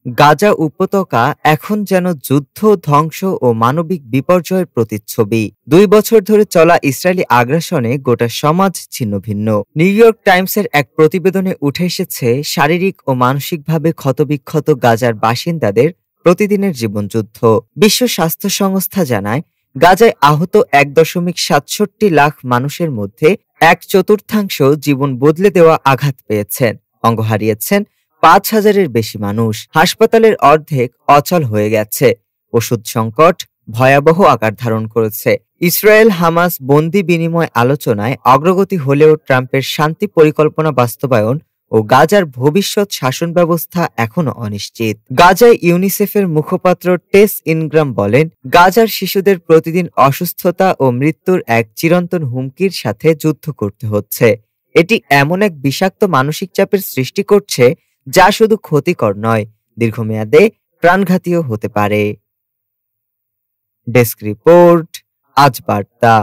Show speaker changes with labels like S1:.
S1: গাজা উপত্যকা এখন যেন যুদ্ধ, ধ্বংস ও মানবিক বিপর্যয়ের প্রতিচ্ছবি। ২ বছর ধরে চলা ইসরায়েলি আগ্রাসনে গোটা সমাজ ছিন্নভিন্ন। নিউ ইয়র্ক টাইমসের এক প্রতিবেদনে উঠে এসেছে শারীরিক ও মানসিকভাবে ক্ষতবিক্ষত গাজার বাসিন্দাদের প্রতিদিনের জীবনযুদ্ধ। বিশ্ব স্বাস্থ্য সংস্থা জানায়, গাজায় আহত ১.৬৭ লাখ মানুষের মধ্যে ১/৪ জীবন বদলে দেওয়া আঘাত পেয়েছেন, অঙ্গ হারিয়েছেন ৫,০০০-এর বেশি মানুষ। হাসপাতালের অর্ধেক অচল হয়ে গেছে। ওষুধ সংকট ভয়াবহ আকার ধারণ করেছে। ইসরায়েল হামাস বন্দি বিনিময় আলোচনায় অগ্রগতি হলেও ট্রাম্পের শান্তি পরিকল্পনা বাস্তবায়ন ও গাজার ভবিষ্যৎ শাসন ব্যবস্থা এখনো অনিশ্চিত। গাজায় ইউনিসেফের মুখপাত্র টেস ইনগ্রাম বলেন, গাজার শিশুদের প্রতিদিন অসুস্থতা ও মৃত্যুর এক চিরন্তন হুমকির সাথে যুদ্ধ করতে হচ্ছে। এটি এমন এক বিষাক্ত মানসিক চাপের সৃষ্টি করছে যা শুধু ক্ষতিকর নয়, দীর্ঘমেয়াদে প্রাণঘাতীও হতে পারে। ডেস্ক রিপোর্ট, আজ বার্তা।